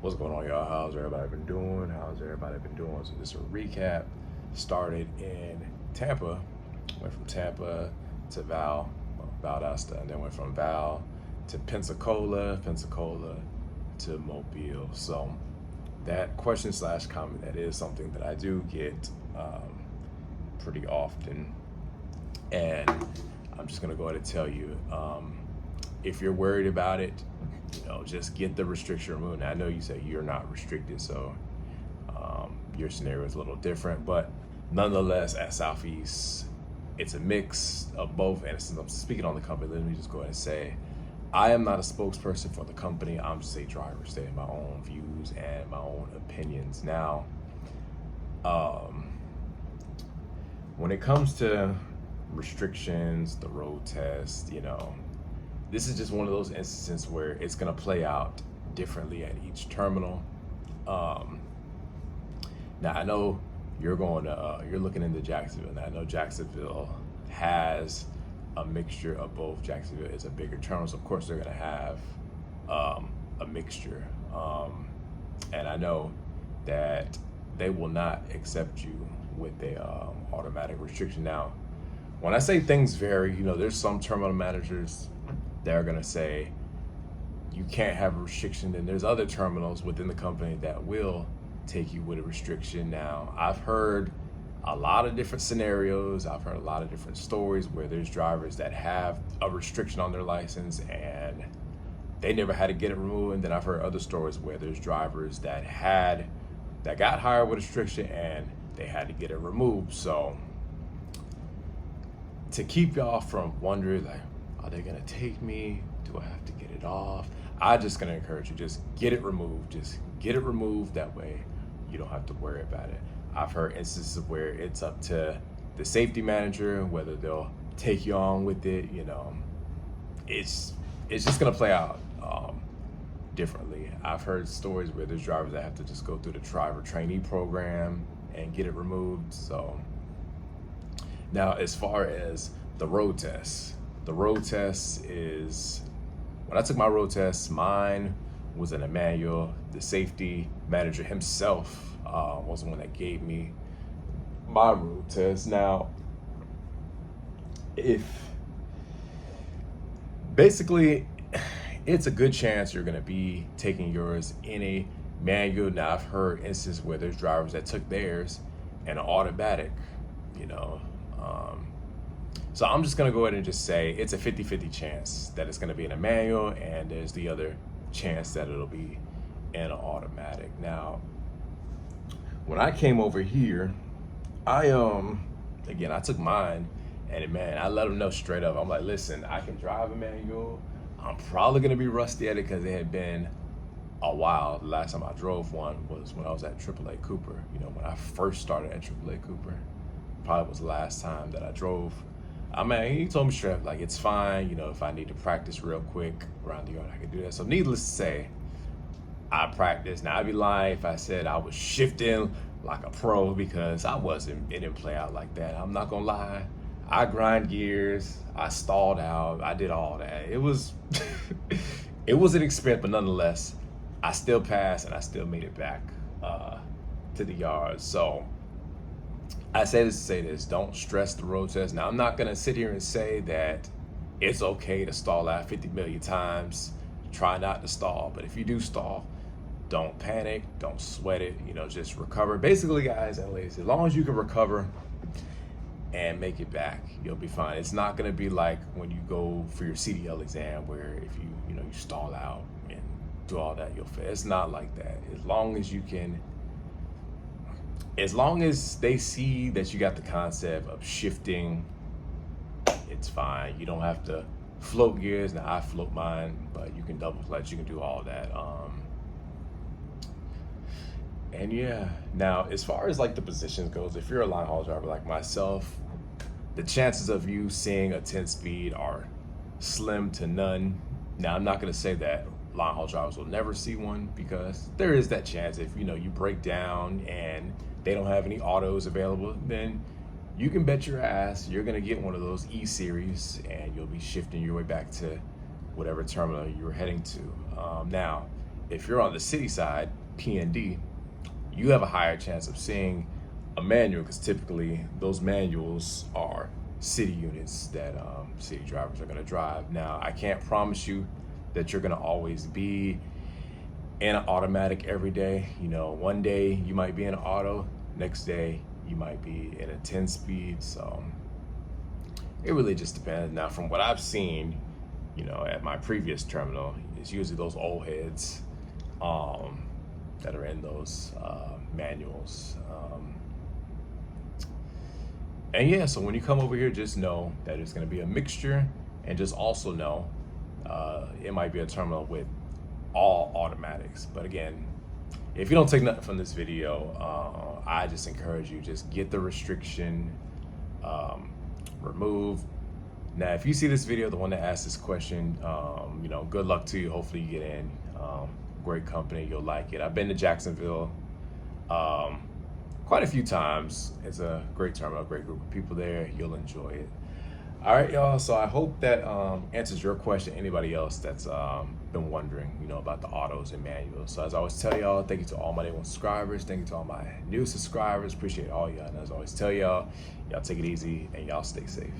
What's going on, y'all? How's everybody been doing? So just a recap. Started in Tampa, went from Tampa to Valdosta, and then went from Val to Pensacola to Mobile. So that question / comment, that is something that I do get pretty often, and I'm just gonna go ahead and tell you, if you're worried about it, just get the restriction removed. Now, I know you say you're not restricted, so your scenario is a little different, but nonetheless, at Southeast, it's a mix of both. And since I'm speaking on the company, let me just go ahead and say, I am not a spokesperson for the company. I'm just a driver stating my own views and my own opinions. Now, when it comes to restrictions, the road test, this is just one of those instances where it's going to play out differently at each terminal. Now, I know you're looking into Jacksonville. Now, I know Jacksonville has a mixture of both. Jacksonville is a bigger terminal, so of course they're going to have a mixture. And I know that they will not accept you with a automatic restriction. Now, when I say things vary, there's some terminal managers they're gonna say you can't have a restriction, and there's other terminals within the company that will take you with a restriction. Now, I've heard a lot of different scenarios. I've heard a lot of different stories where there's drivers that have a restriction on their license and they never had to get it removed. And then I've heard other stories where there's drivers that got hired with a restriction and they had to get it removed. So to keep y'all from wondering, like, are they gonna take me? Do I have to get it off? I'm just gonna encourage you, just get it removed. Just get it removed. That way you don't have to worry about it. I've heard instances where it's up to the safety manager, whether they'll take you on with it. It's just gonna play out differently. I've heard stories where there's drivers that have to just go through the driver trainee program and get it removed. So now, as far as the road test is, when I took my road test, mine was in a manual. The safety manager himself was the one that gave me my road test. Now, it's a good chance you're gonna be taking yours in a manual. Now, I've heard instances where there's drivers that took theirs in an automatic, so I'm just gonna go ahead and just say it's a 50-50 chance that it's gonna be in a manual, and there's the other chance that it'll be in an automatic. Now, when I came over here, I took mine, and man, I let them know straight up. I'm like, listen, I can drive a manual. I'm probably gonna be rusty at it because it had been a while. The last time I drove one was when I was at AAA Cooper. When I first started at AAA Cooper, probably was the last time that I drove. He told me straight up, like, it's fine. If I need to practice real quick around the yard, I can do that. So needless to say, I practiced. Now, I'd be lying if I said I was shifting like a pro, because I wasn't. It didn't play out like that. I'm not gonna lie. I grind gears. I stalled out. I did all that. It was it was an experience, but nonetheless, I still passed and I still made it back to the yard. So I say this to say this: don't stress the road test. Now, I'm not gonna sit here and say that it's okay to stall out 50 million times. Try not to stall, but if you do stall, don't panic, don't sweat it. Just recover. Basically, guys and ladies, as long as you can recover and make it back, you'll be fine. It's not gonna be like when you go for your CDL exam, where if you stall out and do all that, you'll fail. It's not like that. As long as they see that you got the concept of shifting, it's fine. You don't have to float gears. Now, I float mine, but you can double clutch, you can do all that. And yeah, now, as far as like the positions goes, if you're a line haul driver like myself, the chances of you seeing a 10 speed are slim to none. Now, I'm not gonna say that line haul drivers will never see one, because there is that chance. If you break down and they don't have any autos available, then you can bet your ass you're gonna get one of those E-Series and you'll be shifting your way back to whatever terminal you're heading to. Now, if you're on the city side, P&D, you have a higher chance of seeing a manual, because typically those manuals are city units that city drivers are going to drive. Now, I can't promise you that you're going to always be in an automatic every day. You know, one day you might be in an auto, next day you might be in a 10-speed. So it really just depends. Now, from what I've seen, you know, at my previous terminal, it's usually those old heads that are in those manuals. And yeah, so when you come over here, just know that it's going to be a mixture, and just also know it might be a terminal with all automatics. But again, if you don't take nothing from this video, I just encourage you, just get the restriction removed. Now, if you see this video, the one that asked this question, you know, good luck to you. Hopefully you get in. Great company, you'll like it. I've been to Jacksonville quite a few times. It's a great terminal, great group of people there. You'll enjoy it. All right, y'all. So I hope that answers your question. Anybody else that's been wondering, you know, about the autos and manuals. So as I always tell y'all, thank you to all my day one subscribers. Thank you to all my new subscribers. Appreciate all y'all. And as I always tell y'all, y'all take it easy and y'all stay safe.